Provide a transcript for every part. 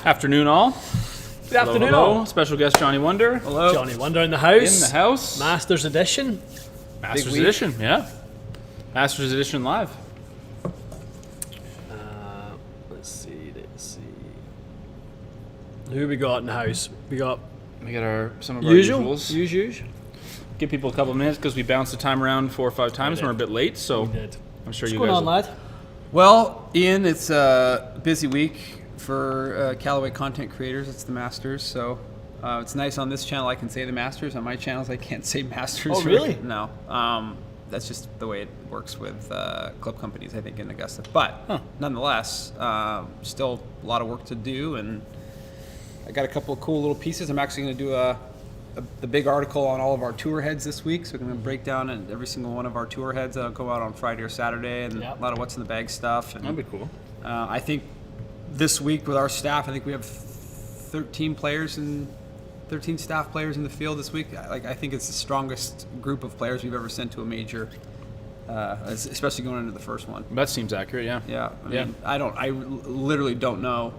Afternoon, all. Good afternoon, Hello. all. Special guest Johnny Wonder. Hello. Johnny Wonder in the house. In the house. Masters edition. Masters Edition, yeah. Masters Edition live. Let's see. Who we got in the house? We got We got some of our usual. usuals. Give people a couple of minutes because we bounced the time around 4 or 5 times and we're a bit late, so We did. I'm sure What's you going guys on, will- lad? Well, Ian, it's a busy week for Callaway content creators. It's the Masters, so it's nice on this channel I can say the Masters. On my channels I can't say Masters. Oh, really? No. That's just the way it works with club companies, I think, in Augusta. But nonetheless, still a lot of work to do, and I got a couple of cool little pieces. I'm actually going to do the big article on all of our tour heads this week, so we're going to break down every single one of our tour heads that'll go out on Friday or Saturday, and Yep. a lot of what's in the bag stuff. And That'd be cool. I think this week with our staff, I think we have 13 staff players in the field this week. I think it's the strongest group of players we've ever sent to a major, especially going into the first one. That seems accurate, yeah. Yeah, Yeah. I literally don't know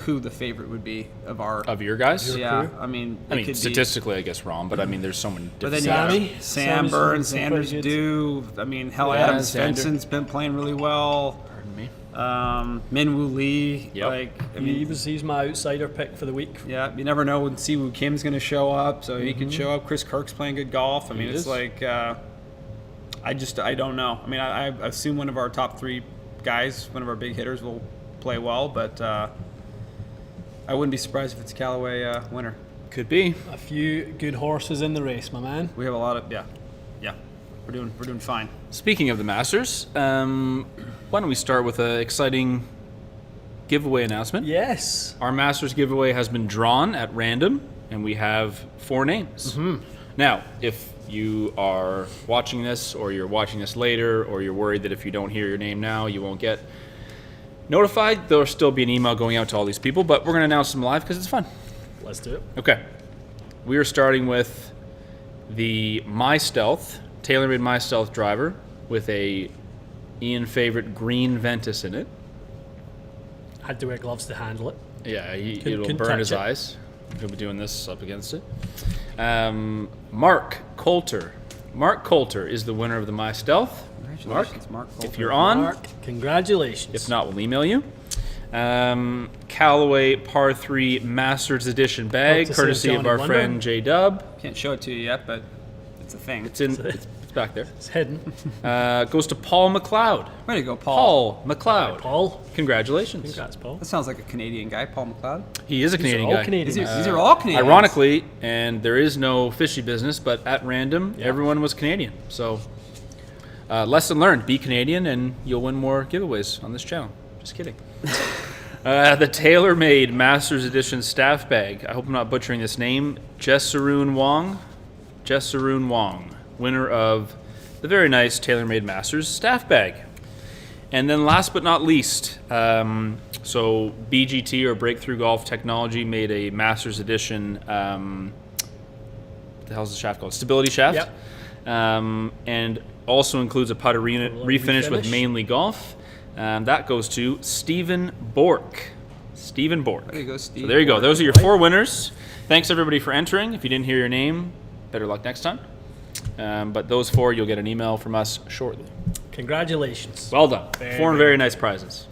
who the favorite would be of our. Of your guys? yeah, crew? I mean, it could be- statistically, I guess wrong, but I mean, there's so many But then different. you Sammy? got Sam Sammy's Burns, been Sanders pretty good. Do. I mean, hell, Yeah, Adam Sander. Svensson's been playing really well. Pardon me. Minwoo Lee. Yep. I mean, He's my outsider pick for the week. yeah, you never know when Siwoo Kim's going to show up, so he could show up. Chris Kirk's playing good golf. I mean, He it's is. like, I don't know. I mean, I assume one of our top 3 guys, one of our big hitters, will play well, but I wouldn't be surprised if it's a Callaway winner. Could be. A few good horses in the race, my man. We have a lot of, yeah. We're doing fine. Speaking of the Masters, why don't we start with an exciting giveaway announcement? Yes. Our Masters giveaway has been drawn at random, and we have 4 names. Now, if you are watching this, or you're watching this later, or you're worried that if you don't hear your name now, you won't get notified, there'll still be an email going out to all these people, but we're going to announce them live because it's fun. Let's do it. Okay. We are starting with the My Stealth, TaylorMade My Stealth driver with a Ian favorite green Ventus in it. Had to wear gloves to handle it. Yeah, Couldn't it'll burn his touch it. eyes. He'll be doing this up against it. Mark Coulter. Mark Coulter is the winner of the My Stealth. Congratulations, Mark. If you're on, Mark, congratulations. if not, we'll email you. Callaway Par 3 Masters Edition bag, Hope to see courtesy of Johnny our Wonder. friend J Dub. Can't show it to you yet, but it's a thing. It's back there. It's hidden. Goes to Paul McLeod. Way to go, Paul. Paul McLeod. Paul. Congratulations. Congrats, Paul. That sounds like a Canadian guy, Paul McLeod. He is a These are Canadian all guy. Canadian. These are all Canadians. Ironically, and there is no fishy business, but at random, everyone was Canadian. So, lesson learned: be Canadian, and you'll win more giveaways on this channel. Just kidding. The TaylorMade Masters Edition staff bag. I hope I'm not butchering this name. Jessaroon Wong, winner of the very nice TaylorMade Masters staff bag. And then last but not least, so BGT or Breakthrough Golf Technology made a Masters Edition, what the hell's the shaft called? Stability shaft. Yep. And also includes a putter refinish with refinish. Mainly Golf. That goes to Stephen Bork. Stephen Bork. There you go, Steve. So there you go. Bork. Those are your 4 winners. Thanks everybody for entering. If you didn't hear your name, better luck next time. But those 4, you'll get an email from us shortly. Congratulations. Well done. Very, 4 very very nice prizes.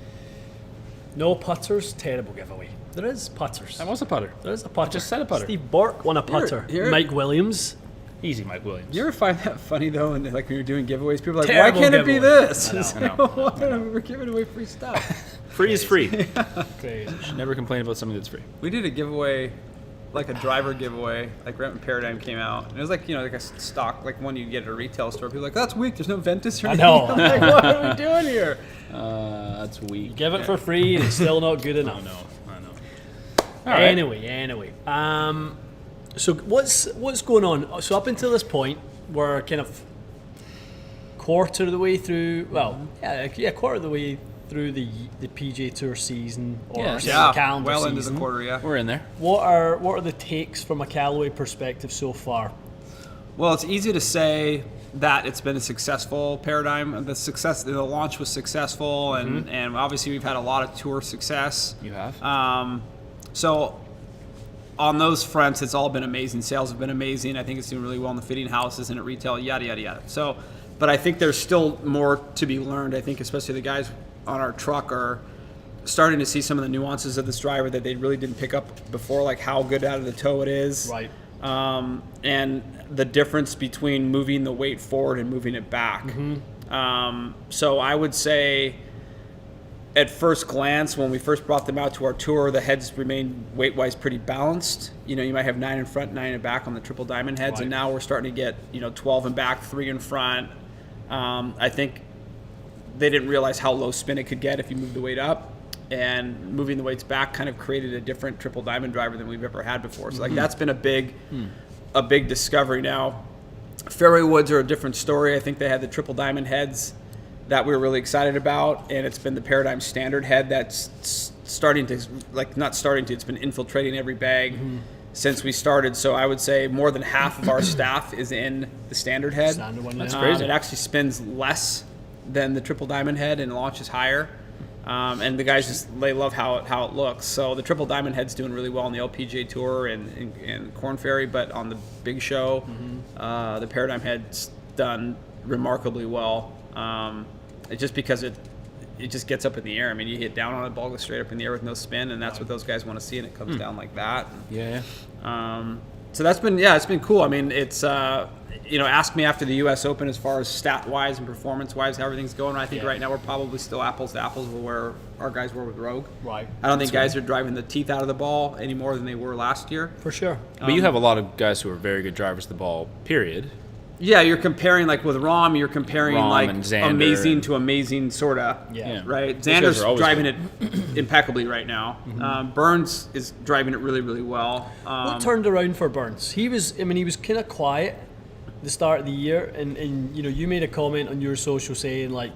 No putters, terrible giveaway. There is putters. That was a putter. There is a putter. just said a putter. Steve Bork won a putter. You're- Mike Williams. Easy, Mike Williams. You ever find that funny though? And like when you're doing giveaways, people are like, Terrible "Why can't it be giveaway." this?" I know, It's I like, know, "Why? We're giving away free stuff." Free is free. Crazy. Never complain about something that's free. We did a giveaway, like a driver giveaway, like right when Paradigm came out. And it was like, like a stock, like one you get at a retail store. People are like, "That's weak. There's no Ventus or I anything." know. I'm like, what are we doing here? That's weak. Give it for free and it's still not good enough. I know. All right. Anyway. So what's going on? So up until this point, we're kind of quarter of the way through. Well, quarter of the way through the PJ Tour season, or Yeah. say Yeah, the calendar well season. into the quarter, yeah. We're in there. What are the takes from a Callaway perspective so far? Well, it's easy to say that it's been a successful Paradigm. The launch was successful, and obviously we've had a lot of tour success. You have. So on those fronts, it's all been amazing. Sales have been amazing. I think it's doing really well in the fitting houses and at retail, yada, yada, yada. So, but I think there's still more to be learned. I think especially the guys on our truck are starting to see some of the nuances of this driver that they really didn't pick up before, like how good out of the toe it is. Right. And the difference between moving the weight forward and moving it back. So I would say at first glance, when we first brought them out to our tour, the heads remained weight-wise pretty balanced. You know, you might have 9 in front, 9 in back on the triple diamond heads, and now we're starting to get, 12 in back, 3 in front. I think they didn't realize how low spin it could get if you moved the weight up, and moving the weights back kind of created a different triple diamond driver than we've ever had before. So that's been a big discovery. Now, fairway woods are a different story. I think they had the triple diamond heads that we were really excited about, and it's been the Paradigm standard head that's starting to, it's been infiltrating every bag since we started. So I would say more than half of our staff is in the standard head. Standard one, That's yeah. crazy. It actually spins less than the triple diamond head and launches higher. And the guys they love how it looks. So the triple diamond head's doing really well on the LPGA Tour and Korn Ferry, but on the big show, the Paradigm head's done remarkably well. It's just because it just gets up in the air. I mean, you hit down on it, ball goes straight up in the air with no spin, and that's what those guys want to see, and it comes down like that. Yeah. So that's been, it's been cool. I mean, it's, ask me after the U.S. Open as far as stat-wise and performance-wise how everything's going. I think right now we're probably still apples to apples with where our guys were with Rogue. Right. I don't think guys are driving the teeth out of the ball any more than they were last year. For sure. But you have a lot of guys who are very good drivers of the ball, period. Yeah, you're comparing, like with Rahm, you're comparing Rahm like and Xander amazing to amazing, sort of. Yeah. Right? Those guys Xander's are always driving good. it impeccably right now. Burns is driving it really, really well. What turned around for Burns? He was kind of quiet the start of the year, and you made a comment on your social saying like,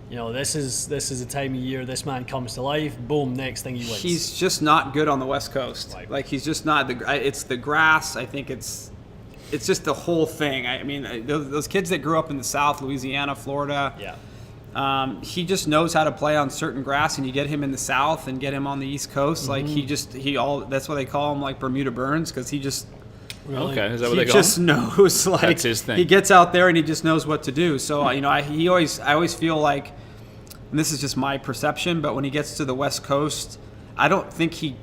this is the time of year this man comes to life. Boom, next thing he wins. He's just not good on the West Coast. Right. Like he's just not. It's the grass. I think it's just the whole thing. I mean, those kids that grew up in the South, Louisiana, Florida. Yeah. He just knows how to play on certain grass, and you get him in the South and get him on the East Coast. Like that's why they call him like Bermuda Burns, because he just. Really? Okay, is that what He they call just him? knows, like That's his thing. he gets out there and he just knows what to do. So I always feel like, and this is just my perception, but when he gets to the West Coast, I don't think he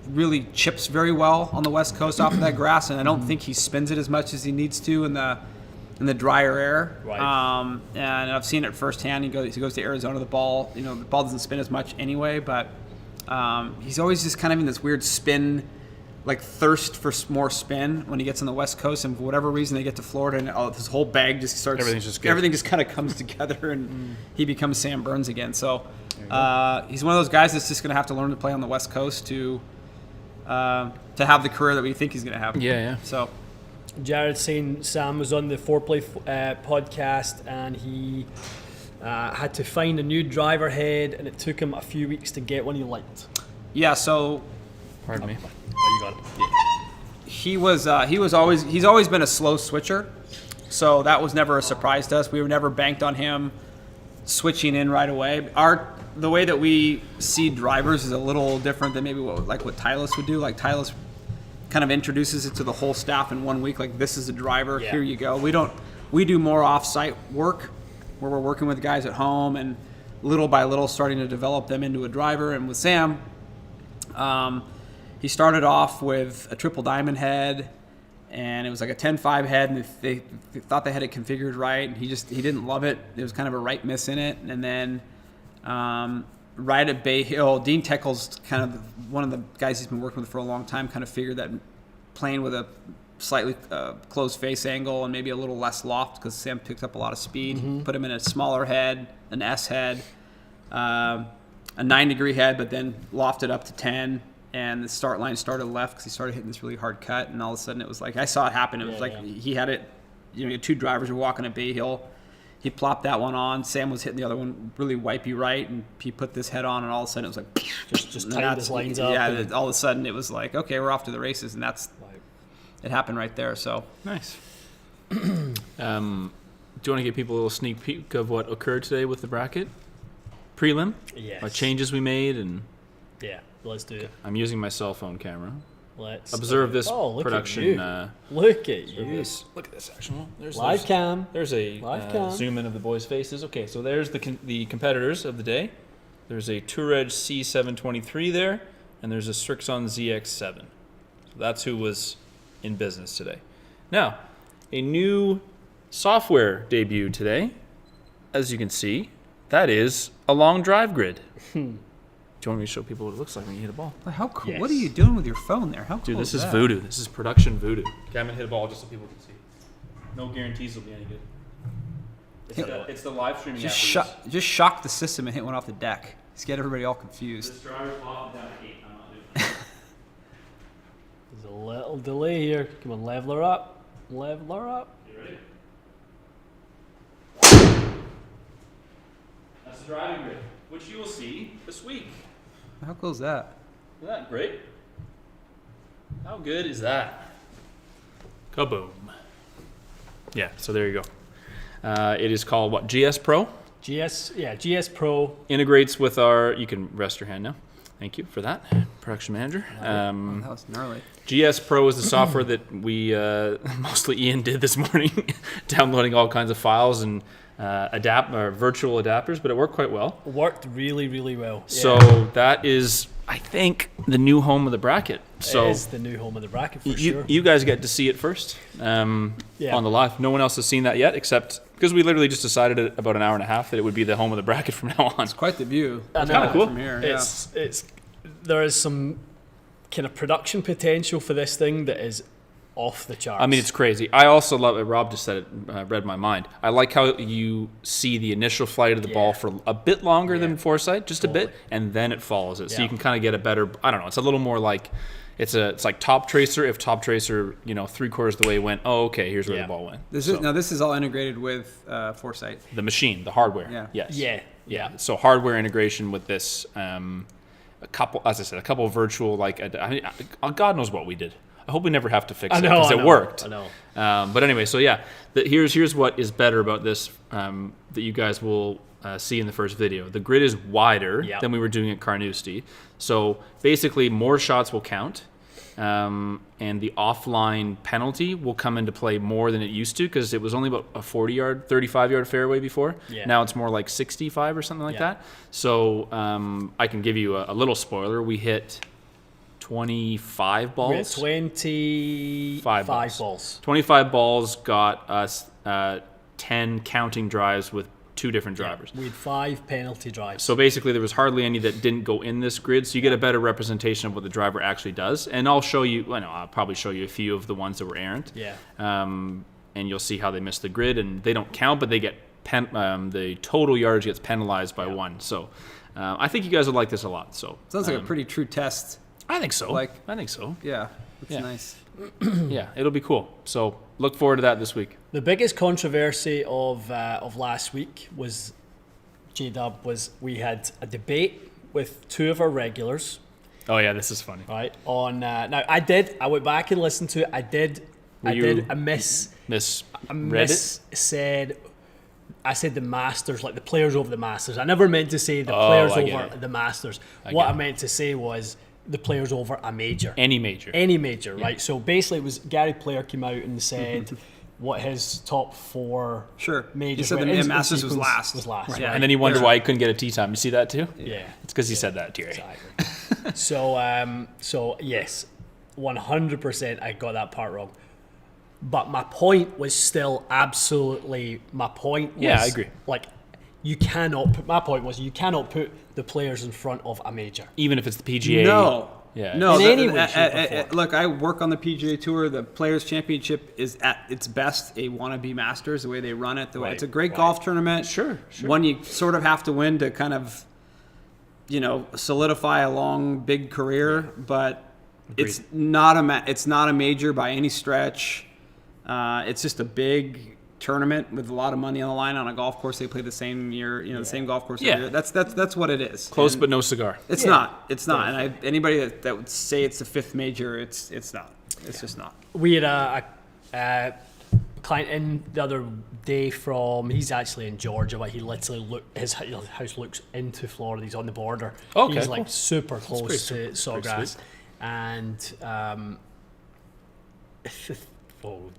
really chips very well on the West Coast off of that grass, and I don't think he spins it as much as he needs to in the drier air. Right. And I've seen it firsthand. He goes to Arizona, the ball doesn't spin as much anyway, but he's always just kind of in this weird spin, like thirst for more spin when he gets on the West Coast, and for whatever reason they get to Florida and his whole bag just starts. Everything just kind of comes together, and he becomes Sam Burns again. So he's one of those guys that's just going to have to learn to play on the West Coast to have the career that we think he's going to have. Yeah. So Jared saying Sam was on the Foreplay podcast, and he had to find a new driver head, and it took him a few weeks to get one he liked. yeah, so Pardon me. Oh, you got it. he's always been a slow switcher, so that was never a surprise to us. We were never banked on him switching in right away. The way that we see drivers is a little different than maybe what Tylos would do. Like Tylos kind of introduces it to the whole staff in 1 week. Like, this is a driver. Yeah. Here you go. We do more off-site work where we're working with guys at home and little by little starting to develop them into a driver. And with Sam, he started off with a triple diamond head, and it was like a 10.5 head, and they thought they had it configured right, and he didn't love it. There was kind of a right miss in it. And then right at Bay Hill, Dean Teckle's kind of one of the guys he's been working with for a long time, kind of figured that playing with a slightly closed face angle and maybe a little less loft, because Sam picked up a lot of speed, put him in a smaller head, an S head, a 9-degree head, but then lofted up to 10. And the start line started left because he started hitting this really hard cut, and all of a sudden it was like, I saw it happen. It was he had it, two drivers were walking at Bay Hill. He plopped that one on. Sam was hitting the other one really wipey right, and he put this head on, and all of a sudden it was like, Just tightened his lines up. Yeah, all of a sudden it was like, okay, we're off to the races, and it happened right there. So Nice. Do you want to give people a little sneak peek of what occurred today with the bracket prelim? Yes. Changes we made and. Yeah. Let's do it. I'm using my cell phone camera. Let's Observe this look production. At you. Look at Observe you. this. Look at this action. Live cam. There's a Live cam. zoom in of the boys' faces. Okay, so there's the competitors of the day. There's a Touareg C723 there, and there's a Srixon ZX7. So that's who was in business today. Now, a new software debuted today. As you can see, that is a long drive grid. Do you want me to show people what it looks like when you hit a ball? How cool! Yes. What are you doing with your phone there? How cool Dude, this is that? voodoo. This is production voodoo. Okay, I'm gonna hit a ball just so people can see. No guarantees it'll be any good. It's the live streaming app. Just shock the system and hit one off the deck. Just get everybody all confused. This driver's off and down to 8. I'm not doing that. There's a little delay here. Come on, level her up. Level her up. You ready? That's the driving grid, which you will see this week. How cool is that? Isn't that great? How good is that? Kaboom. Yeah, so there you go. It is called what? GS Pro? GS Pro. Integrates with our, you can rest your hand now. Thank you for that, production manager. That was gnarly. GS Pro is the software that we, mostly Ian did this morning, downloading all kinds of files and virtual adapters, but it worked quite well. Worked really, really well. So that is, I think, the new home of the bracket. So it is the new home of the bracket for sure. you guys get to see it first on the live. No one else has seen that yet, except because we literally just decided about an hour and a half that it would be the home of the bracket from now on. It's quite the view. That's kind of cool. From here, There is some kind of production potential for this thing that is off the charts. I mean, it's crazy. I also love it. Rob just said it, read my mind. I like how you see the initial flight of the ball for a bit longer than Foresight, just a bit, and then it follows it. So you can kind of get a better, I don't know, it's a little more like, it's like Top Tracer. If Top Tracer, 3/4 of the way went, oh, okay, here's where the ball went. This is all integrated with Foresight. The machine, the hardware. Yeah. Yes. Yeah. So hardware integration with this, a couple of virtual, God knows what we did. I hope we never have to fix it because it worked. I know. But anyway, so yeah, here's what is better about this that you guys will see in the first video. The grid is wider than we were doing at Carnoustie. So basically, more shots will count, and the offline penalty will come into play more than it used to because it was only about a 40-yard, 35-yard fairway before. Yeah. Now it's more like 65 or something like that. So I can give you a little spoiler. We hit 25 balls. We had 25 balls. 25 balls got us 10 counting drives with 2 different drivers. We had 5 penalty drives. So basically there was hardly any that didn't go in this grid, so you get a better representation of what the driver actually does. And I'll probably show you a few of the ones that were errant. Yeah. And you'll see how they missed the grid, and they don't count, but they get the total yardage gets penalized by 1. So I think you guys would like this a lot. So sounds like a pretty true test. I think so. I think so. Yeah, it's nice. Yeah, it'll be cool. So look forward to that this week. The biggest controversy of last week was we had a debate with 2 of our regulars. Oh yeah, this is funny. Right on now, I went back and listened to it. I said the Masters, like the players over the Masters. I never meant to say the players over the Masters. What I meant to say was the players over a major. Any major, right? So basically, it was Gary Player came out and said what his top 4 majors. He said the Masters was last. Right. Yeah, and then he wondered why he couldn't get a tee time. You see that too? Yeah, it's because he said that, Terry. Exactly. So yes, 100%. I got that part wrong. But my point was still absolutely my point. I agree. Like, you cannot put the players in front of a major, even if it's the PGA. No. Yeah. No. In any way, look, I work on the PGA Tour. The Players Championship is at its best a wannabe Masters. The way they run it, it's a great golf tournament. Sure. One you sort of have to win to kind of, solidify a long, big career. But it's not a major by any stretch. It's just a big tournament with a lot of money on the line on a golf course. They play the same year, the same golf course every year. That's what it is. Close, but no cigar. It's not. And anybody that would say it's the 5th major, it's not. It's just not. We had a client in the other day from. He's actually in Georgia, but he literally his house looks into Florida. He's on the border. Okay, he's cool. like super close pretty to Sawgrass, sweet. and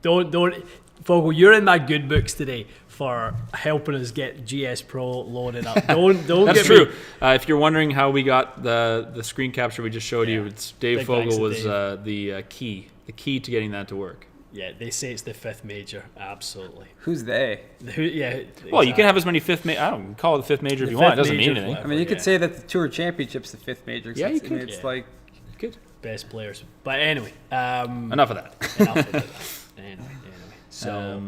don't Fogel, you're in my good books today for helping us get GS Pro loaded up. Don't That's get true. me. If you're wondering how we got the screen capture we just showed you, it's Dave Big thanks Fogel to was the key to getting that to work. Yeah, they say it's the fifth major. Absolutely. Who's they? Yeah. Well, you can have as many I don't call it the fifth major if The you want. It fifth doesn't major mean anything. for- I mean, you could Yeah. say that the Tour Championship's the fifth major. 'cause Yeah, you it's- I mean, could. It's Yeah. like Good. best players. But anyway, Enough of that. enough of that. Anyway. So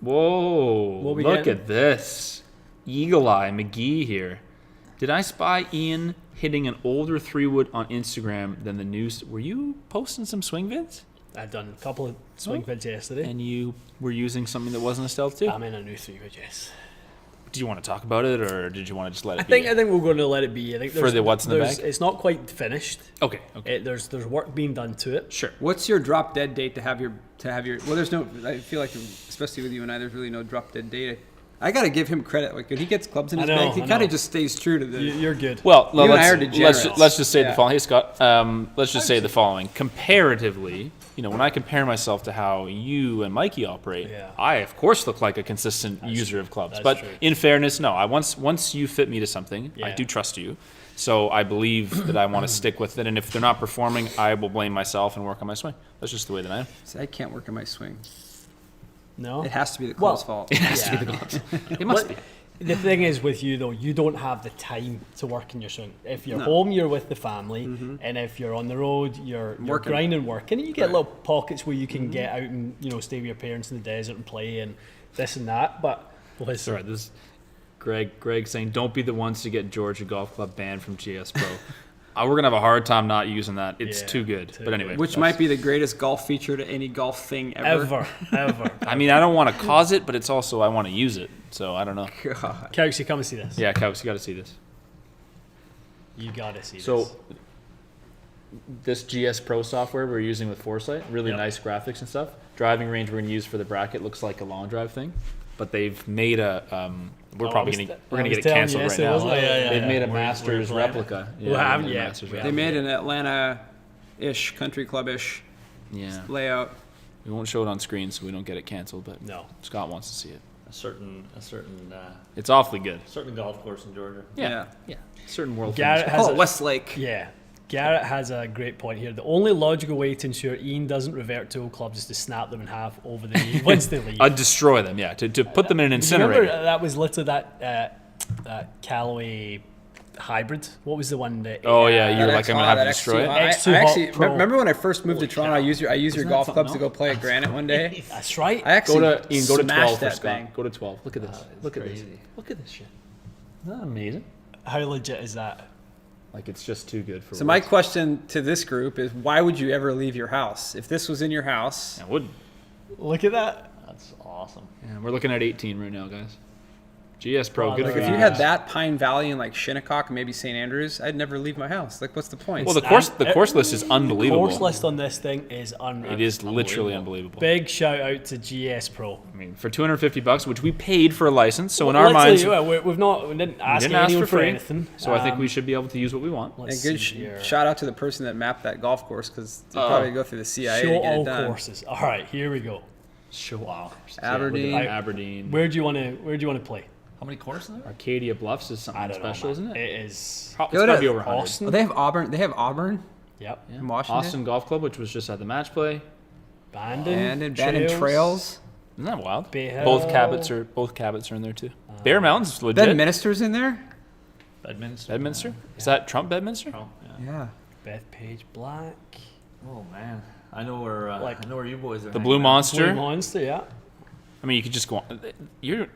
Whoa! What we Look getting? at this, Eagle Eye McGee here. Did I spy Ian hitting an older 3-wood on Instagram than the news? Were you posting some swing vids? I've done a couple of swing vids yesterday. And you were using something that wasn't a stealth too? I'm in a new 3-wood, yes. Do you want to talk about it, or did you want to just let it I be? think we're going to let it be. I think For the what's in the there's- bag? It's not quite finished. Okay. There's work being done to it. Sure. what's your drop dead date to have your well, there's no, I feel like especially with you and I, there's really no drop dead date. I gotta give him credit. Like when he gets clubs in his bag, he I kind know. of just stays true to the You're good. Well, You and I are let's degenerates. let's just say Yeah. the following. Hey, Scott. Let's just say the following. Comparatively, when I compare myself to how you and Mikey operate, Yeah. I of course look like a consistent user of clubs. That's But true. in fairness, no. Once you fit me to something, I Yeah. do trust you. So I believe that I want to stick with it. And if they're not performing, I will blame myself and work on my swing. That's just the way that I am. See, I can't work on my swing. No? It has to be the Well, club's fault. It has to be the gloves. It must be. The thing is with you though, you don't have the time to work in your swing. If you're No. home, you're with the family, and if you're on the road, you're Working. grinding, working. And you get Right. little pockets where you can get out and stay with your parents in the desert and play and this and that. But listen, Sorry, this is Greg saying, don't be the ones to get Georgia Golf Club banned from GS Pro. We're going to have a hard time not using that. It's Yeah, too good. too But anyway. Which might be the greatest golf feature to any golf thing ever. ever. I mean, I don't want to cause it, but it's also I want to use it. So I don't know. God. Couch, come and see this. Yeah, Cows, you got to see this. You gotta see So this. this GS Pro software we're using with Foresight, really Yep. nice graphics and stuff. Driving range we're going to use for the bracket looks like a long drive thing, but they've made a. We're probably going to get it canceled right now. Wasn't it? They've made a We're Masters playing. replica. We haven't they made a yet. Masters We They replica. made an Atlanta-ish, country club-ish Yeah, layout. we won't show it on screen so we don't get it canceled. But No. Scott wants to see it. A certain It's awfully good. golf course in Georgia. Yeah, certain world. Garrett famous. has Call it a, Westlake. Yeah. Garrett has a great point here. The only logical way to ensure Ian doesn't revert to old clubs is to snap them in half over the knee once they leave. I'd destroy them. Yeah, to put them in an Do you incinerator. remember that was literally that Callaway hybrid? What was the one that? Oh, yeah, you're That like, I'm X- gonna have to that destroy X2. it. X2 I Hot actually Pro. remember when I first moved to Holy Toronto. cow. I used your that golf something clubs to go play at Granite one day. That's right. I actually Go to 12 smashed for that Scott. thing. Go to 12. Look at this. Look at this. crazy. Look at this shit. Isn't that amazing? How legit is that? Like it's just too good for. So my words. question to this group is, why would you ever leave your house? If this was in your house, I would. Look at that. That's awesome. Yeah, we're looking at 18 right now, guys. GS Pro, Oh, good look for if at you you. had that Pine Valley and like Shinnecock and maybe St. Andrews, I'd never leave my house. Like, what's the point? Well, the course list is unbelievable. Course list on this thing is unreal. It is literally unbelievable. Big shout out to GS Pro. I mean, for $250, which we paid for a license, so in our Literally, minds, yeah, we didn't ask anyone for anything. So I think we should be able to use what we want. And Let's good see here. shout out to the person that mapped that golf course because they probably go through the CIA Show to get all it done. courses. All right, here we go. Show off. Aberdeen. Aberdeen. Where do you want to play? How many courses are there? Arcadia Bluffs is something I don't special, know, isn't man. it? It is. It's Go got to to be over 100. Austin. Oh, they have Auburn. They have Auburn Yep. Yeah. in Washington. Austin Golf Club, which was just at the match play. Bandon. Bandon Trails. Isn't that wild? Bay Hill. Both Cabots are in there too. Bear Mountain's is legit. Bedminster's in there. Bedminster. Bedminster? Is that Trump Bedminster? Oh, yeah. Yeah. Bethpage Black. Oh man, I know where Like- I know where you boys are. The Blue hanging out. Monster. Blue Monster, yeah. I mean, you could just go on. You're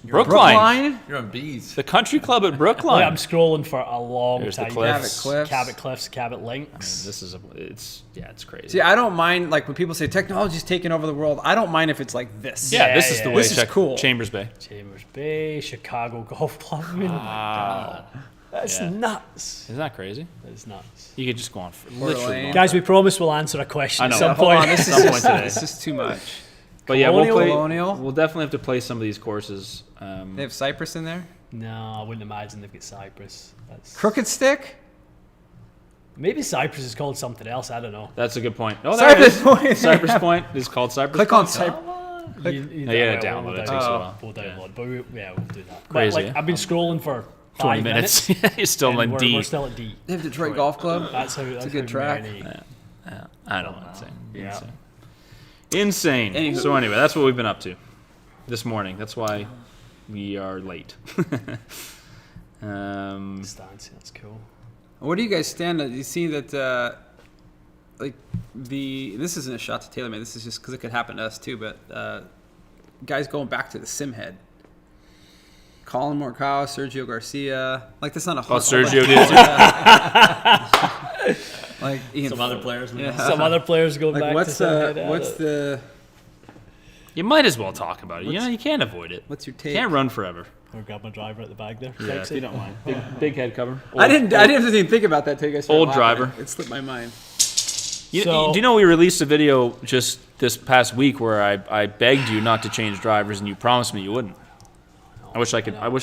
Brookline. Brookline. You're on bees. The country club at Brookline. Like, I'm scrolling for a long There's the time. Cliffs. Cabot Cliffs. Cabot Links. This is it's crazy. See, I don't mind like when people say technology's taking over the world. I don't mind if it's like this. yeah, Yeah, this is the yeah. way. This is check cool. Chambers Bay. Chambers Bay, Chicago Golf Club. I mean, Wow. that's Yeah. nuts. Isn't that crazy? That's nuts. You could just go on for Lane. literally. Guys, we promise we'll answer a question I at know. some Yeah, Hold point. on, this is Some point just, today. this is too much. But yeah, we'll Colonial? play. Colonial? We'll definitely have to play some of these courses. They have Cypress in there. No, I wouldn't imagine they've got Cypress. That's Crooked Stick. maybe Cypress is called something else. I don't know. That's a good point. Oh, there it Cypress is. Point. Cypress Point is called Cypress. Click on Point. Cypress. No, you gotta download it. It takes a while. We'll download, but yeah, we'll do that. Crazy, But, like, eh? I've been scrolling for 20 5 minutes. You're still and in we're, D. we're still at D. They have Detroit Golf Club. That's how. That's a good how track. many- Yeah, I don't know. Yeah. Insane. Anywho. So anyway, that's what we've been up to this morning. That's why we are late. Stance, that's cool. Where do you guys stand? You see that, like this isn't a shot to TaylorMade. This is just because it could happen to us too. But guys going back to the sim head. Colin Morikawa, Sergio Garcia. Like that's not a. Oh, Sergio did. Like Ian Some other players. We know. Some other players going Like back what's to the You might as well talk about it. You can't avoid it. what's your take? Can't run forever. I'll grab my driver at the bag there. Yeah, if you don't mind. Big head cover. I didn't even think about that till you guys started Old laughing. driver. It slipped my mind. So- Do you know we released a video just this past week where I begged you not to change drivers and you promised me you wouldn't. I wish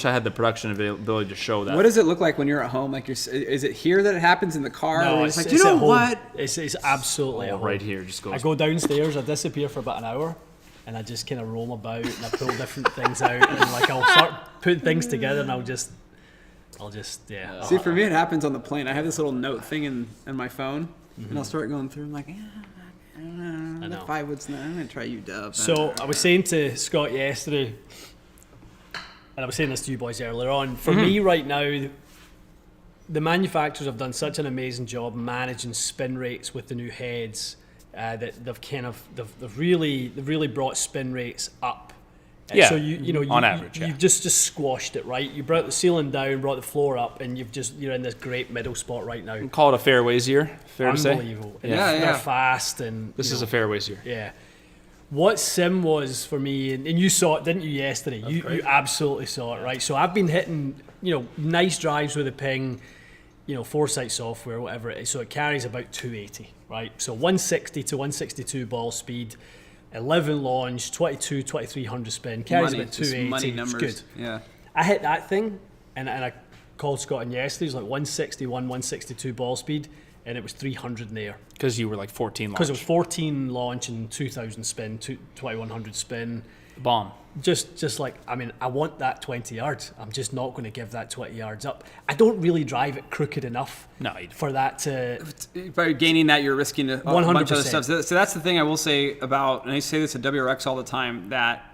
I had the production ability to show that. What does it look like when you're at home? Like is it here that it happens in the car? No, or you're it's, just like, it's you know at home. what? It's absolutely at home. right here just goes. I go downstairs, I disappear for about an hour, and I just kind of roam about and I pull different things out and like I'll start putting things together and I'll just yeah. See, for me, it happens on the plane. I have this little note thing in my phone, and I'll start going through. I'm like, I don't know. I know. If I would, I'm gonna try you, Dub. So I was saying to Scott yesterday, and I was saying this to you boys earlier on, for me right now, the manufacturers have done such an amazing job managing spin rates with the new heads that they've really brought spin rates up. Yeah, So you on average, yeah. you've just squashed it, right? You brought the ceiling down, brought the floor up, and you're in this great middle spot right now. Call it a fairways year. Fair to say. Unbelievable. And Yeah, they're yeah. fast and This is a fairways year. yeah. What sim was for me, and you saw it, didn't you, yesterday? You absolutely saw it, right? So I've been hitting, nice drives with a ping, Foresight software, whatever it is. So it carries about 280, right? So 160 to 162 ball speed, 11 launch, 2300 spin, carries money, about just 280. money It's numbers. good. Yeah. I hit that thing, and I called Scott in yesterday. It was like 161, 162 ball speed, and it was 300 in the air. Because you were like 14 launch. Because it was 14 launch and 2,000 spin, 2100 spin. Bomb. Just like, I want that 20 yards. I'm just not going to give that 20 yards up. I don't really drive it crooked enough No, you don't. for that to... By gaining that, you're risking a bunch of other 100%. stuff. So that's the thing I will say about, and I say this at WRX all the time, that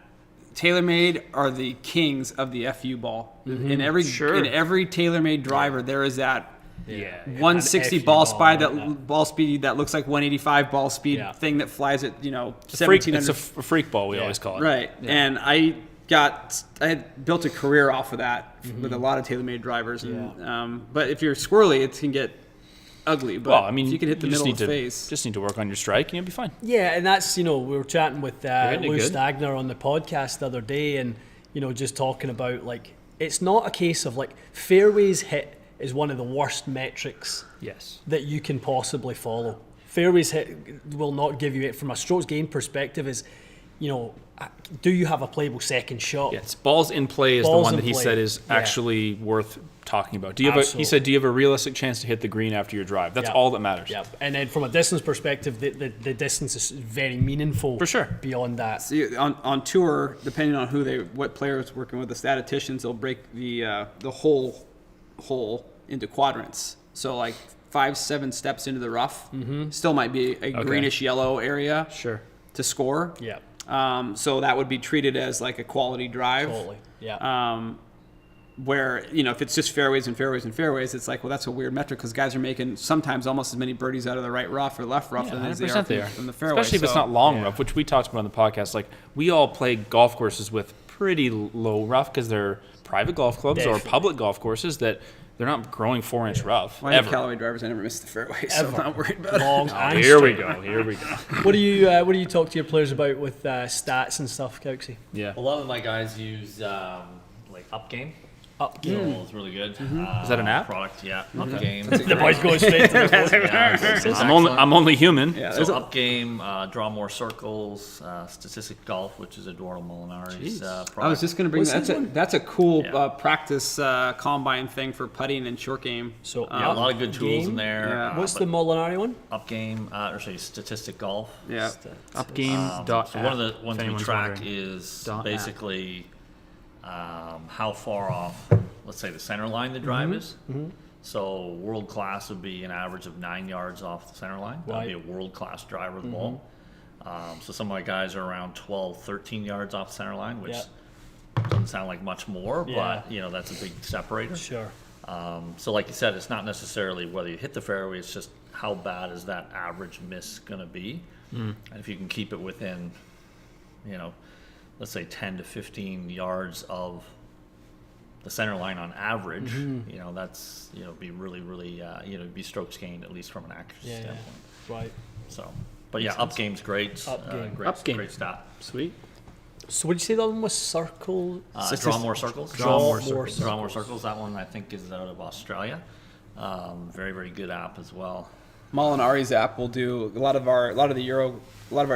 TaylorMade are the kings of the FU ball. In every TaylorMade driver, there is that Yeah. 160 FU ball ball, speed ball speed that looks like 185 ball speed Yeah. thing that flies at It's 1700. a freak ball, we always call it. Right, and I had built a career off of that with a lot of TaylorMade drivers. And, but if you're squirrely, it can get ugly. But Well, I mean, if you can hit the just middle of need the to face. just need to work on your strike and you'll be fine. Yeah, and that's, we were chatting with hitting it Lou good. Stagner on the podcast the other day and, just talking about, like, it's not a case of, like, fairways hit is one of the worst metrics Yes. that you can possibly follow. Fairways hit will not give you it from a strokes gain perspective is, do you have a playable second shot? Yes. Balls in play is Balls the one in that he play. said is Yeah. actually worth talking about. He Absolutely. said, do you have a realistic chance to hit the green after your drive? That's Yeah. all that matters. Yeah, and then from a distance perspective, the distance is very meaningful. For sure. Beyond that, See, on tour, depending on what player is working with, the statisticians, they'll break the whole hole into quadrants. So like 5-7 steps into the rough, still might be a greenish yellow area Sure. to score. yeah, So that would be treated as like a quality drive. totally, yeah. Where, if it's just fairways and fairways and fairways, it's like, well, that's a weird metric because guys are making sometimes almost as many birdies out of the right rough or left rough as they are 100% they are. from the fairway. Especially if it's So- not long rough, which we talked about on the podcast. Like, we all play golf courses with pretty low rough because they're private golf clubs Definitely. or public golf courses that they're not growing 4-inch rough. Well, I have ever. Callaway drivers. I never miss the fairway, so I'm not worried about it. Long Oh, and here we straight. go. Here we go. What do you talk to your players about with stats and stuff, Coxie? Yeah. A lot of my guys use like up game. Up game. So it's really good. Is that an app? Product, yeah. Up game. The boys going straight to the phone. Yeah, it's I'm only human. Yeah, So up game, draw more circles, statistic golf, which is Eduardo Molinari's product. I was just going to bring What's that. this That's a cool Yeah. practice combine thing for putting and short game. So Yeah, a lot of good tools game. in there. Yeah. What's but the Molinari one? up game, or sorry, statistic golf. Yeah. Upgame. So one of the ones we anyone's track wondering. is Dot app. basically how far off, let's say, the center line the drive is. So world class would be an average of 9 yards off the center line. That would be a world class driver of the ball. So some of my guys are around 12, 13 yards off the center line, which doesn't sound like much more, Yeah. but that's a big separator. Sure. So like you said, it's not necessarily whether you hit the fairway, it's just how bad is that average miss going to be. And if you can keep it within, let's say 10 to 15 yards of the center line on average, that's, be really, really, be strokes gained, at least from an accuracy Yeah. standpoint. Right. So, but yeah, up game's great. Up game. Great, Up game. great stat. Sweet. So what did you say the other one was? Circle. Draw more circles. Draw more circles. Draw more circles. That one I think is out of Australia. Very, very good app as well. Molinari's app will do a lot of our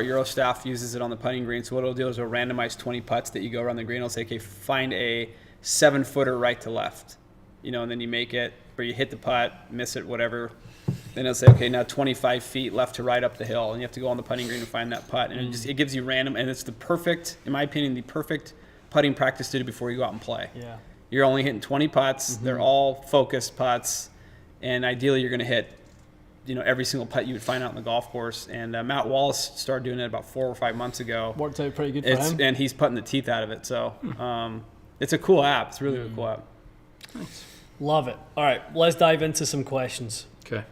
Euro staff uses it on the putting green. So what it'll do is it'll randomize 20 putts that you go around the green. It'll say, okay, find a 7-footer right to left, and then you make it, or you hit the putt, miss it, whatever. Then it'll say, okay, now 25 feet left to right up the hill, and you have to go on the putting green to find that putt. And it gives you random, and it's the perfect, in my opinion, the perfect putting practice to do before you go out and play. Yeah. You're only hitting 20 putts. They're all focused putts, and ideally you're going to hit, every single putt you would find out on the golf course. And Matt Wallace started doing it about 4 or 5 months ago. Worked out pretty good for him. And he's putting the teeth out of it. So it's a cool app. It's really a cool app. Love it. All right, let's dive into some questions. Okay.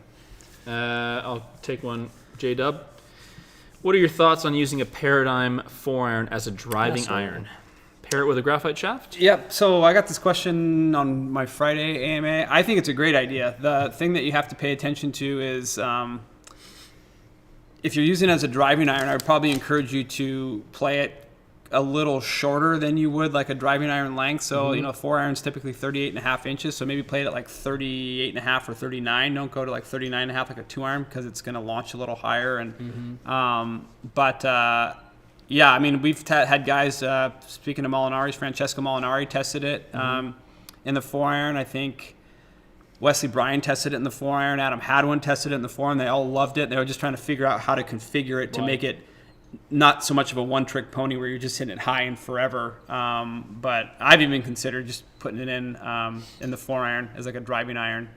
I'll take one. J-Dub. What are your thoughts on using a Paradigm 4-iron as a driving iron? Pair it with a graphite shaft? Yep. So I got this question on my Friday AMA. I think it's a great idea. The thing that you have to pay attention to is if you're using it as a driving iron, I would probably encourage you to play it a little shorter than you would like a driving iron length. So, 4-iron's typically 38.5 inches. So maybe play it at like 38.5 or 39. Don't go to like 39.5 like a 2-iron because it's going to launch a little higher. And yeah, I mean, we've had guys, speaking of Molinari's, Francesco Molinari tested it in the 4-iron. I think Wesley Bryan tested it in the 4-iron. Adam Hadwin tested it in the 4-iron. They all loved it. They were just trying to figure out how to configure it to make it not so much of a one-trick pony where you're just hitting it high and forever. But I've even considered just putting it in the 4-iron as like a driving iron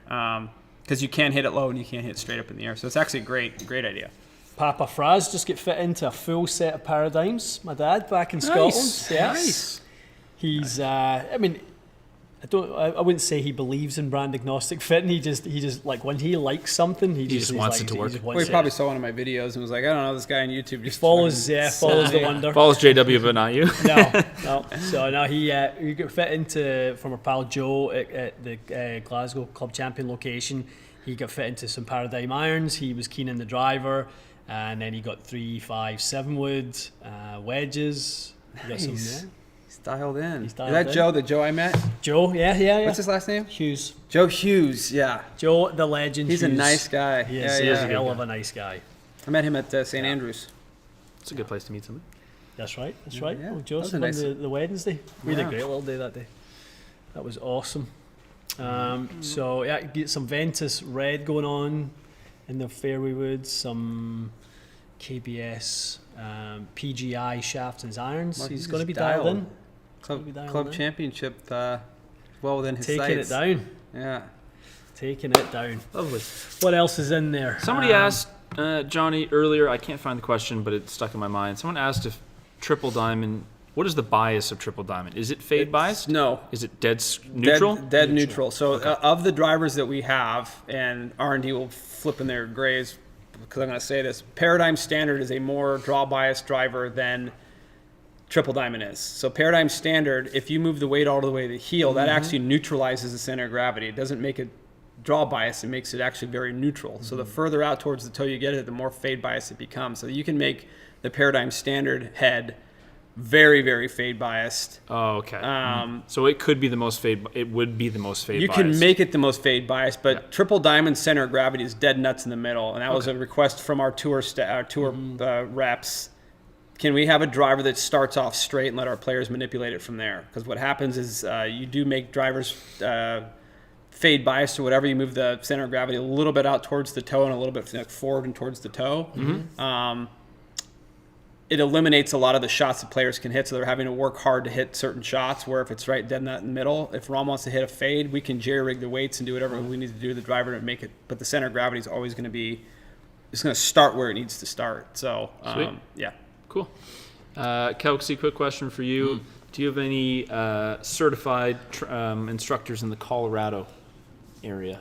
because you can hit it low and you can't hit it straight up in the air. So it's actually a great idea. Papa Fraz just get fit into a full set of paradigms. My dad back in Scotland. Yes. Nice. He's. I mean, I wouldn't say he believes in brand agnostic fitting. He just like when he likes something, he just wants likes it to work. He just Well, wants he it. probably saw one of my videos and was like, I don't know, this guy on YouTube just follows the wonder. Follows JW, but not you. No. So now he got fit into from our pal Joe at the Glasgow Club Champion location. He got fit into some Paradigm irons. He was keen in the driver, and then he got 3, 5, 7 wood wedges. He got some, Nice. He's dialed in. He's dialed Is that in. Joe, the Joe I met? Joe, yeah. What's his last name? Hughes. Joe Hughes, yeah. Joe, the legend. He's a Hughes. nice guy. He yeah, is. He yeah. is a hell of a nice guy. I met him at St. Andrews. It's a good place to meet somebody. That's right. Yeah, Well, that Joseph was a on nice- the Wednesday. We had a Yeah. great little day that day. That was awesome. So yeah, get some Ventus red going on in the fairway wood. Some KBS PGI shafts and irons. Well, He's he's going to be dialed. dialed in. Gonna be dialed Club in. championship, well within his Taking sights. it down. Yeah. Taking it down. Lovely. What else is in there? Somebody asked Johnny earlier, I can't find the question, but it stuck in my mind. Someone asked if triple diamond, what is the bias of triple diamond? Is it fade biased? No. Is it neutral? Dead neutral. So of the drivers that we have, and R&D will flip in their grays because I'm going to say this, Paradigm Standard is a more draw bias driver than Triple Diamond is. So Paradigm Standard, if you move the weight all the way to the heel, that actually neutralizes the center of gravity. It doesn't make it draw bias, it makes it actually very neutral. So the further out towards the toe you get it, the more fade bias it becomes. So you can make the Paradigm Standard head very, very fade biased. Oh, okay. So it could be the most fade. It would be the most fade. You biased. can make it the most fade biased, but triple diamond center of gravity is dead nuts in the middle, and that was a request from our tour reps. Can we have a driver that starts off straight and let our players manipulate it from there? Because what happens is you do make drivers fade biased or whatever. You move the center of gravity a little bit out towards the toe and a little bit forward and towards the toe. It eliminates a lot of the shots that players can hit, so they're having to work hard to hit certain shots, where if it's right dead nut in the middle, if Ron wants to hit a fade, we can jerry-rig the weights and do whatever we need to do to the driver to make it, but the center of gravity is always going to be, it's going to start where it needs to start. So, yeah. Cool. Kelxie, quick question for you. Do you have any certified instructors in the Colorado area?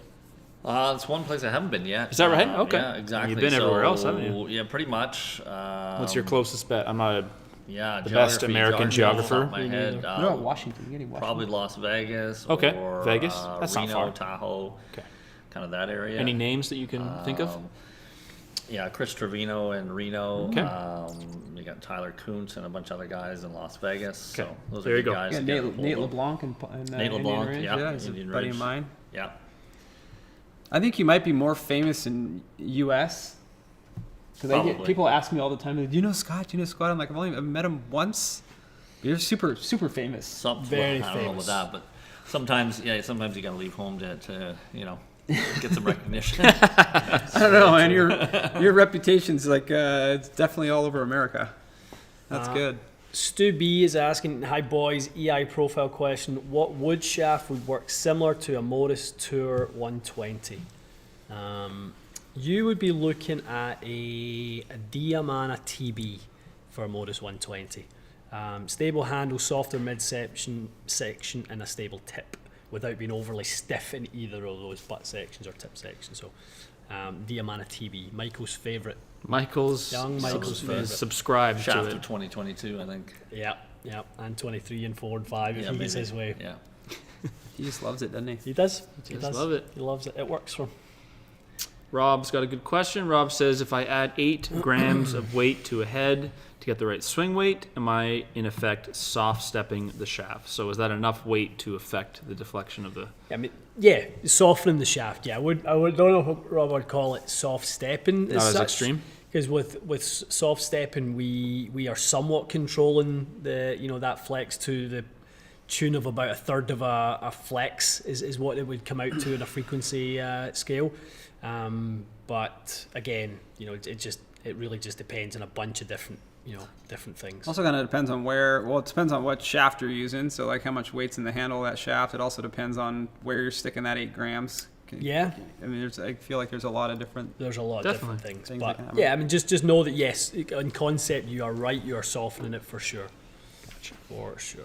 It's one place I haven't been yet. Is that right? Okay. Yeah, exactly. You've been everywhere else, haven't you? Yeah, pretty much. What's your closest bet? I'm not the best American geographer. Off my head, What about Washington? You getting Washington? probably Las Vegas. Okay, Or, Vegas? That's not Reno, far. Tahoe. Okay. Kind of that area. Any names that you can think of? Yeah, Chris Trevino in Reno. Okay. You got Tyler Kuntz and a bunch of other guys in Las Vegas. Okay. So those There are you good go. guys. Yeah, to get a Nate hold of. LeBlanc and Nate Indian LeBlanc, Range. yeah, He's a Indian buddy Ridge. of mine. Yeah. I think you might be more famous in U.S. Because Probably. people ask me all the time, "Do you know Scott? Do you know Scott?" I'm like, I've met him once. But you're super, super famous. Very I don't know famous. with that, but sometimes you got to leave home to get some recognition. I don't know, man. Your reputation's like it's definitely all over America. That's good. Stu B is asking, hi boys, EI profile question. What wood shaft would work similar to a Morris Tour 120? You would be looking at a Diamana TB for a Morris 120. Stable handle, softer midsection section, and a stable tip without being overly stiff in either of those butt sections or tip sections. So Diamana TB, Michael's favourite. Young Michael's favourite. Subscribe Shaft to of it. 2022, I think. Yeah, and 23 and 4 and 5 if he gets his way. Yeah. He just loves it, doesn't he? He does. He Just does. love it. He loves it. It works for him. Rob's got a good question. Rob says, if I add 8 grams of weight to a head to get the right swing weight, am I in effect soft stepping the shaft? So is that enough weight to affect the deflection of the? I mean, yeah, softening the shaft. Yeah, I would don't know if Rob would call it soft stepping. Not as extreme. Because with soft stepping, we are somewhat controlling the that flex to the tune of about a third of a flex is what it would come out to in a frequency scale. But again, it really just depends on a bunch of different things. Also kind of depends on it depends on what shaft you're using. So like how much weight's in the handle of that shaft. It also depends on where you're sticking that 8 grams. Yeah. I mean, I feel like there's a lot of different. There's a lot of different things. Things But that can yeah, I mean, just know that yes, in concept you are right. You are softening it for sure. For sure.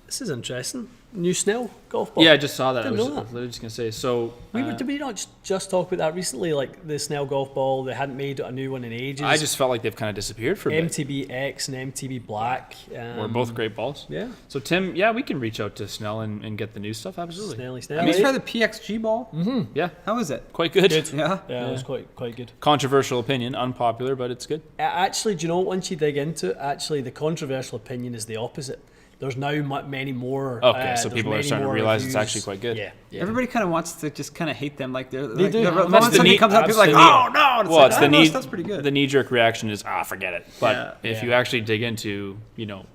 This is interesting. New Snell golf ball. Yeah, I just saw that. I Didn't was know that. literally just gonna say. So Did we not just talk about that recently? Like the Snell golf ball, they hadn't made a new one in ages. I just felt like they've kind of disappeared for a bit. MTB X and MTB Black. We're both great balls. Yeah. So Tim, yeah, we can reach out to Snell and get the new stuff. Absolutely. Snelly Did you Snelly. try the PXG ball? Yeah, How is it? quite good. Yeah. Yeah, it was quite good. Controversial opinion, unpopular, but it's good. Actually, do you know what? Once you dig into it, actually, the controversial opinion is the opposite. There's now many more. Okay, so there's people are many starting to more realize it's reviews. actually quite good. Yeah. Everybody kind of wants to just kind of hate them. Like they're They like, do. the That's once the something knee- comes out, people are like, that's oh no. And it's Well, like, it's I the don't know, knee. stuff's pretty good. The knee-jerk reaction is forget it. But Yeah. if you actually dig into,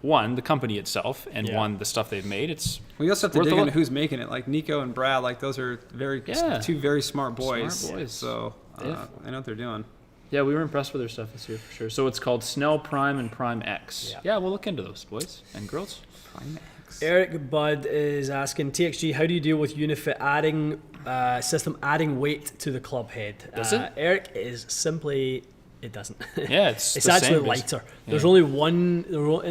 one, the company itself, and Yeah. one, the stuff they've made, it's We also have to worth dig a into look. who's making it. Like Nico and Brad, like those are Yeah. two very smart boys. Smart boys. So Yeah. I know what they're doing. yeah, we were impressed with their stuff this year for sure. So it's called Snell Prime and Prime X. Yeah. Yeah, we'll look into those, boys and girls. Eric Budd is asking TXG, how do you deal with Unifit system adding weight to the club head? Does it? Eric, is simply it doesn't. Yeah, it's It's the actually same, lighter. Yeah. There is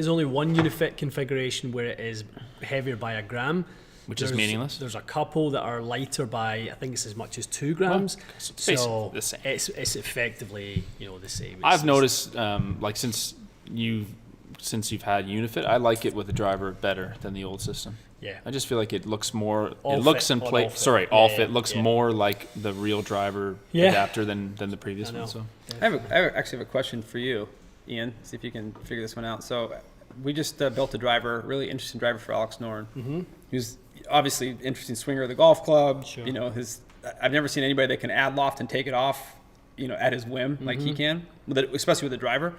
only one Unifit configuration where it is heavier by a gram, Which is meaningless. There's a couple that are lighter by I think it's as much as 2 grams. it's basically So the same. it's effectively the same. I've noticed, like since you've had Unifit, I like it with the driver better than the old system. Yeah. I just feel like it looks more. All it looks fit, in on place. all fit. Sorry, Yeah, all yeah, fit looks yeah. more like the real driver Yeah. adapter than the previous I know. one. So I actually have a question for you. Ian. See if you can figure this one out. So we just built a driver, really interesting driver for Alex Noren. Mm-hmm. Who's obviously interesting swinger of the golf club. Sure. You know, I've never seen anybody that can add loft and take it off, you know, at his whim like he can, especially with the driver.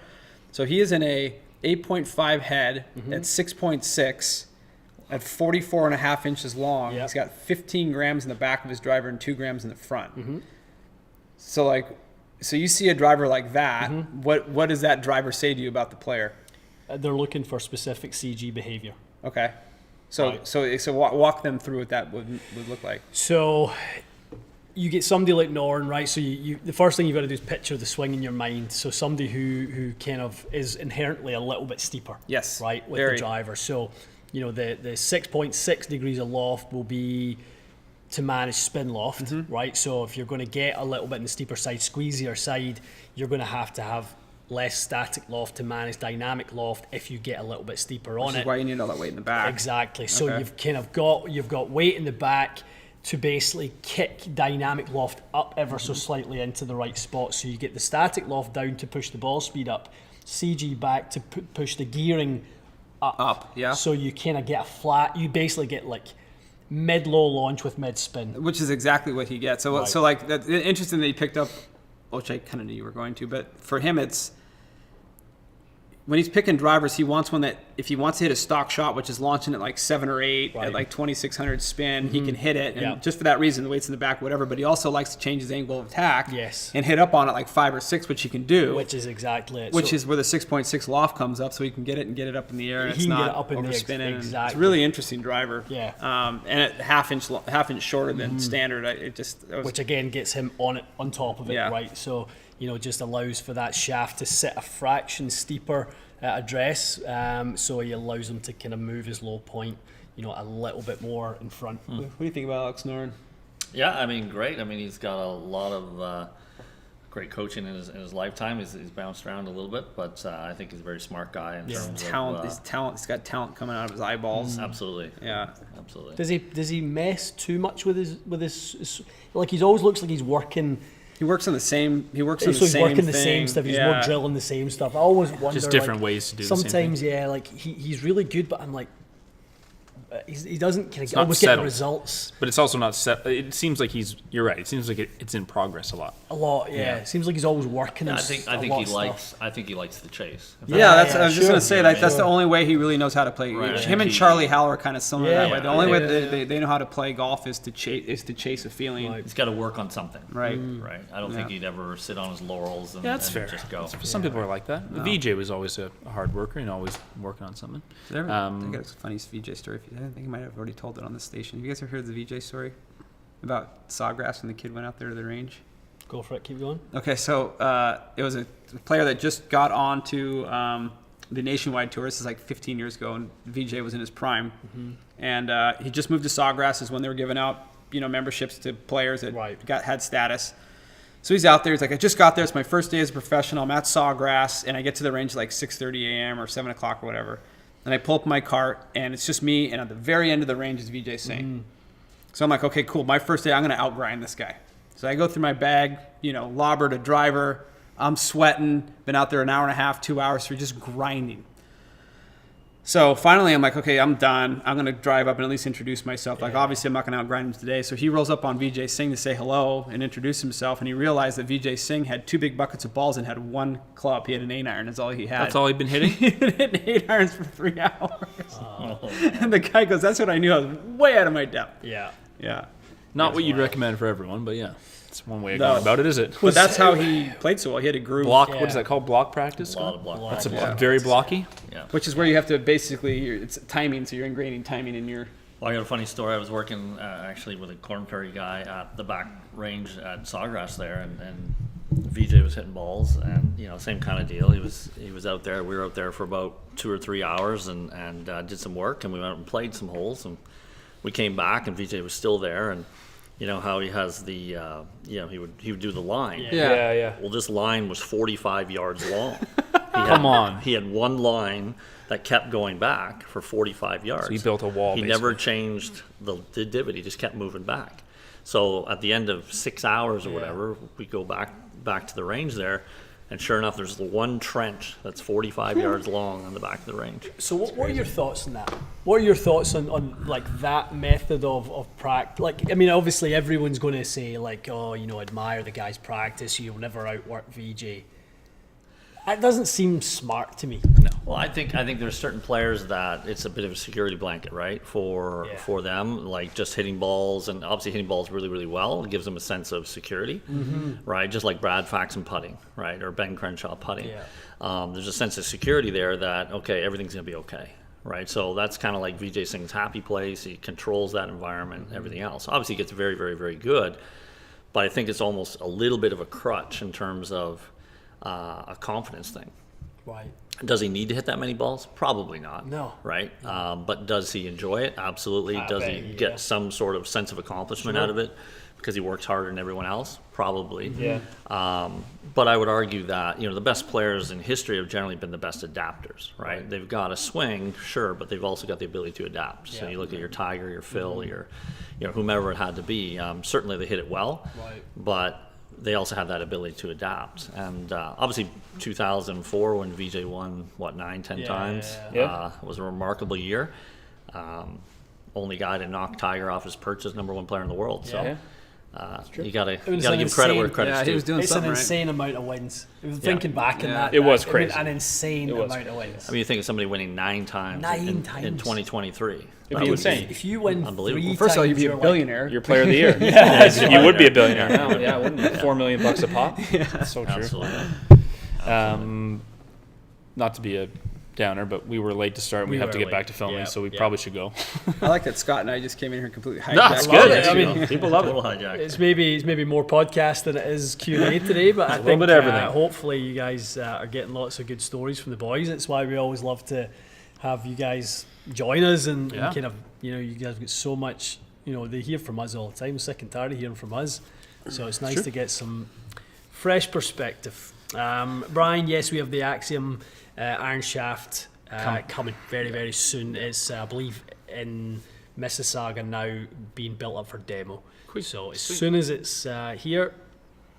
So he is in a 8.5 head at 6.6 at 44.5 inches long. Yep. He's got 15 grams in the back of his driver and 2 grams in the front. So so you see a driver like that, what does that driver say to you about the player? They're looking for specific CG behavior. Okay. So Right. so walk them through what that would look like. So you get somebody like Norn, right? So you the first thing you've got to do is picture the swing in your mind. So somebody who kind of is inherently a little bit steeper. Yes. Right, with Very. the driver. So, you know, the 6.6 degrees of loft will be to manage spin loft, right? So if you're going to get a little bit in the steeper side, squeezier side, you're going to have less static loft to manage dynamic loft if you get a little bit steeper on Which it. is why you need all that weight in the back. Exactly. So Okay. you've kind of got weight in the back to basically kick dynamic loft up ever so slightly into the right spot. So you get the static loft down to push the ball speed up, CG back to push the gearing up. Yeah. So you kind of get a flat. You basically get like mid-low launch with mid-spin. Which is exactly what he gets. So Right. so like that's interesting that he picked up, which I kind of knew you were going to, but for him it's when he's picking drivers, he wants one that if he wants to hit a stock shot, which is launching at like 7 or 8 Right. at like 2,600 spin, he can hit it, and Yeah. just for that reason, the weight's in the back, whatever. But he also likes to change his angle of attack, Yes. and hit up on it like 5 or 6, which he can do, Which is exactly it. which So is where the 6.6 loft comes up, so he can get it and get it up in the air. And He it's can get not it up in the overspinning. and It's a exactly. really interesting driver. Yeah. And at half inch shorter than standard. It was which again gets him on top of it, Yeah. right? So, you know, just allows for that shaft to sit a fraction steeper at address, so he allows him to kind of move his low point, you know, a little bit more in front. What do you think about Alex Noren? Yeah, I mean, great. I mean, he's got a lot of great coaching in his lifetime. He's bounced around a little bit, but I think he's a very smart guy in terms Talent, of his talent. He's got talent coming out of his eyeballs. absolutely. Yeah. Absolutely. Does he mess too much with his like he's always looks like he's working. He works on the same. He works on So the he's same working thing. the same stuff. He's yeah. more drilling the same stuff. I always wonder. Just different like, ways to do the same sometimes, thing. yeah, like he's really good, but I'm like, he doesn't kind of not always get the settled. results But it's also not set. It seems like you're right. It seems like it's in progress a lot. a lot. Yeah, it seems like he's always working. Yeah, on I think a lot he of stuff. likes. I think he likes the chase. Yeah, that's. Yeah, I was just sure. gonna say that that's the Sure. only way he really knows how to play. Right. Him and He- Charlie Howell are kind of similar that Yeah. way. The only way Yeah. they know how to play golf is to chase a feeling. Right. He's got to work on something. Right. Right. I don't think Yeah. he'd ever sit on his laurels and, Yeah, that's and fair. just go. Some people are like that. VJ was always a hard worker and always working on something. I got Um, a funny VJ story. I think I might have already told it on the station. Have you guys ever heard the VJ story about Sawgrass when the kid went out there to the range? Go for it. Keep going. Okay, so it was a player that just got on to the Nationwide Tour. This is like 15 years ago, and VJ was in his prime. And he just moved to Sawgrass is when they were giving out, memberships to players that Right. had status. So he's out there. He's like, I just got there. It's my first day as a professional. I'm at Sawgrass, and I get to the range like 6:30 a.m. or 7 o'clock or whatever. And I pull up my cart, and it's just me. And at the very end of the range is VJ Singh. So I'm like, okay, cool. My first day, I'm going to outgrind this guy. So I go through my bag, lobber to driver. I'm sweating. Been out there an hour and a half, 2 hours. So we're just grinding. So finally, I'm like, okay, I'm done. I'm going to drive up and at least introduce myself. Like, obviously, I'm not going to outgrind him today. So he rolls up on VJ Singh to say hello and introduce himself. And he realized that VJ Singh had 2 big buckets of balls and had 1 club. He had an 8-iron. That's all he had. That's all he'd been hitting. He had hitting 8 irons for 3 hours. And the guy goes, that's what I knew. I was way out of my depth. Yeah. Yeah. Not what you'd recommend for everyone, but yeah, it's one way of No. going about it, is it? But that's how he played so well. He had a groove. Block. Yeah. What is that called? Block practice. A lot of block. That's Yeah. very blocky. Yeah. Which is where you have to basically, it's timing, so you're ingraining timing in your... Well, I got a funny story. I was working actually with a Corn Ferry guy at the back range at Sawgrass there, and VJ was hitting balls, and same kind of deal. He was out there. We were out there for about 2 or 3 hours, and did some work, and we went and played some holes, and we came back, and VJ was still there, and how he has the he would do the line. Yeah. Well, this line was 45 yards long. Come on. He had one line that kept going back for 45 yards. So he built a wall, He never changed the divot. He just kept moving back. So at the end of 6 hours or whatever, we go back to the range there, And sure enough, there's one trench that's 45 yards long on the back of the range. So what are your thoughts on that? What are your thoughts on like that method of practice? Like, I mean, obviously everyone's going to say like, oh, you know, admire the guy's practice. You'll never outwork VJ. That doesn't seem smart to me. No. Well, I think there's certain players that it's a bit of a security blanket, right, for them, like just hitting balls, and obviously hitting balls really, really well. It gives them a sense of security, right? Just like Brad Faxon putting, right, or Ben Crenshaw putting. Yeah. There's a sense of security there that, okay, everything's going to be okay, right? So that's kind of like Vijay Singh's happy place. He controls that environment, everything else. Obviously, he gets very, very, very good, but I think it's almost a little bit of a crutch in terms of a confidence thing. Right. Does he need to hit that many balls? Probably not. No. Right? But does he enjoy it? Absolutely. Does he get some sort of sense of accomplishment out of it because he works harder than everyone else? Probably. Yeah. But I would argue that, you know, the best players in history have generally been the best adapters, right? They've got a swing, sure, but they've also got the ability to adapt. So you look at your Tiger, your Phil, your, you know, whomever it had to be. Certainly they hit it well, but they also have that ability to adapt. And obviously 2004 when VJ won, 9-10 times, was a remarkable year. Only guy to knock Tiger off his perch as #1 player in the world. So you gotta give credit where credit's due. He was doing It's something an right. insane amount of wins. Thinking back in that, It was I mean, crazy. an insane It was amount of wins. I mean, you think of somebody winning 9 times, Nine in times. 2023. It'd be insane. If you win Unbelievable. 3 First of all, times, you'd be a you're billionaire. You're player of the year. You would be a billionaire now. Yeah, wouldn't you? $4 million a pop. That's so true. Absolutely. Not to be a downer, but we were late to start and we have to get back to filming, so we probably should go. I like that Scott and I just came in here completely hijacked. No, it's love good. it. I I mean, mean, people love Total it. hijack. It's maybe more podcast than it is Q&A today, but I little think bit of everything. hopefully you guys are getting lots of good stories from the boys. It's why we always love to have you guys join us and kind of, you know, you guys get so much, you know, they hear from us all the time, sick and tired of hearing from us. So it's nice to get some fresh perspective. Brian, yes, we have the Axiom Iron Shaft coming very, very soon. It's, I believe, in Mississauga now being built up for demo. So as soon as it's here,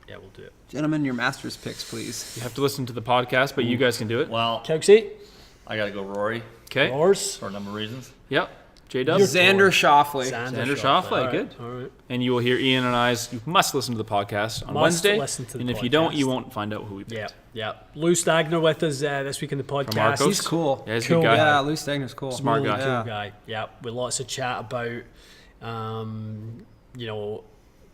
yeah, we'll do it. Gentlemen, your master's picks, please. You have to listen to the podcast, but you guys can do it. Well, Kelsey, I got to go Rory Okay. yours. for a number of reasons. Yep. J-Dub. Xander Schauffele. Xander Schauffele, good. All right. And you will hear Ian and I's. You must listen to the podcast on Must Wednesday. listen to the And if you don't, podcast. you won't find out who we picked. Yeah, yeah. Lou Stagner with us this week in the podcast. Marcos. He's cool. Yeah, he's a Cool good guy. Yeah, Lou Stagner's cool. Smart Really guy. cool Yeah. guy. Yeah, with lots of chat about, you know,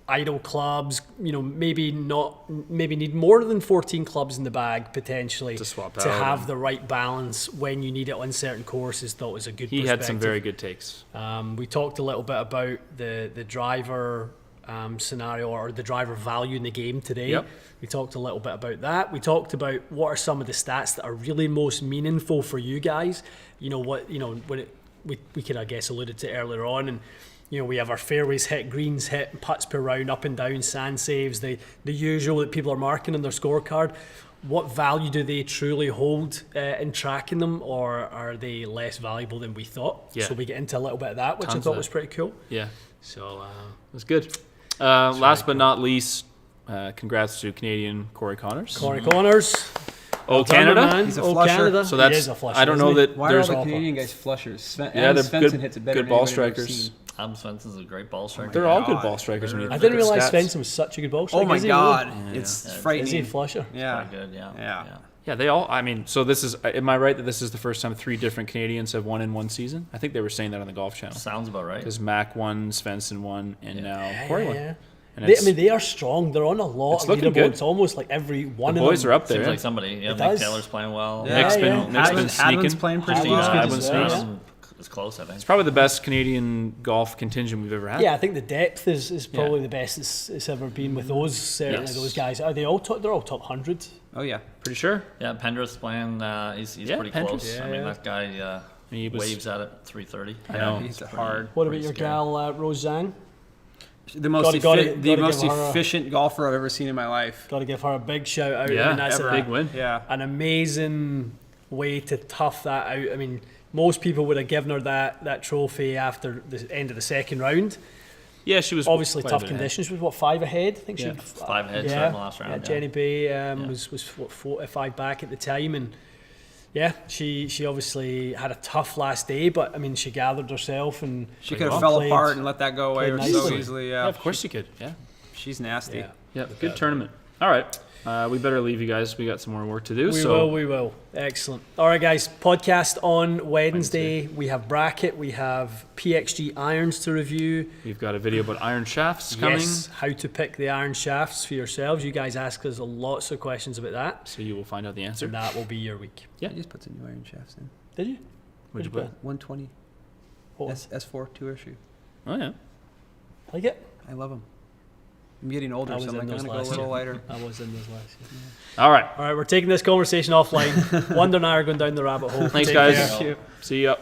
idle clubs. You know, maybe need more than 14 clubs in the bag potentially To swap to out have and- the right balance when you need it on certain courses. Thought was a good. He had some perspective. very good takes. We talked a little bit about the driver scenario or the driver value in the game today. Yep. We talked a little bit about that. We talked about what are some of the stats that are really most meaningful for you guys. You know what? You know when we could, I guess, alluded to earlier on, and you know we have our fairways hit, greens hit, putts per round, up and down, sand saves, the usual that people are marking on their scorecard. What value do they truly hold in tracking them, or are they less valuable than we thought? Yeah. So we get into a little bit of that, which Tons I of thought that. was pretty cool. Yeah, it So was good. Last but not least, congrats to Canadian Corey Connors. Corey Connors. Oh, Done, Canada? man. He's a Oh, flusher. Canada. So He that's, is a flusher, I don't isn't know he? that Why are all there's, the Proper. Canadian guys flushers? they're Svensson good- hits it better good than ball anybody I've ever strikers. seen. Adam Swenson's a great ball striker. they're all good God. ball strikers. When you I look didn't at the realize stats. Svensson was such a good ball striker. Oh my Is he God, really? it's Is he a frightening. flusher? Yeah. Quite good, yeah. Yeah. Yeah, they all. I mean, so this is. Am I right that this is the first time 3 different Canadians have won in one season? I think they were saying that on the Golf Channel. Sounds about right. Because Mac won, Svensson won, and now Corey won. Yeah. And They, I it's, mean, they are strong. They're on a lot It's of looking leaderboards. good. It's almost like every one the of boys them. are up there. Seems like somebody. Yeah, It Nick does. Taylor's playing well. Yeah. Nick's Yeah, been, yeah. Nick's been Hadman's sneaking. playing pretty Hadman's well. good Hadman's as well, nice. yeah. It's close, I think. It's probably the best Canadian golf contingent we've ever had. Yeah, I think the depth is probably the best it's ever been with those. Certainly, Yes. those guys. Are they all top? They're all top 100. Oh yeah. Pretty sure. Yeah, Pendra's playing. He's Yeah, pretty Pendrith. close. I mean, Yeah. that guy He was- waves at it 330. I know. He's hard. What about Pretty your scary. gal Roseanne? The most Gotta the most give her a- efficient golfer I've ever seen in my life. Got to give her a big shout out. Yeah, I mean, that's big win. Yeah. an amazing way to tough that out. I mean, most people would have given her that trophy after the end of the second round. Yeah, she was obviously quite a tough bit ahead. conditions. She was what, 5 ahead? I think she Yeah. had 5 ahead starting the last round. Yeah, Yeah. Jenny Bay was what, 4 or 5 back at the time, and yeah, she obviously had a tough last day, but I mean she gathered herself and She could have fell played- apart and let that go away played so nicely. easily. Yeah, Yeah, of course you could. Yeah. she's nasty. Yeah. Yeah, good tournament. All right. We better leave you guys. We got some more work to do. We will. Excellent. All right, guys. Podcast on Wednesday. We have bracket. We have PXG irons to review. We've got a video about iron shafts coming. Yes, how to pick the iron shafts for yourselves. You guys asked us lots of questions about that. So you will find out the answer. And that will be your week. I just put some new iron shafts in. Did you? What'd you put? 120 What one? S4 2 issue. Oh, yeah. Like it? I love them. I'm getting older, I was so I'm in like, I'm those gonna go a last little year. lighter. I was in those last year. All right. All right, we're taking this conversation offline. Wonder and I are going down the rabbit hole. Thanks, Take guys. care. See ya.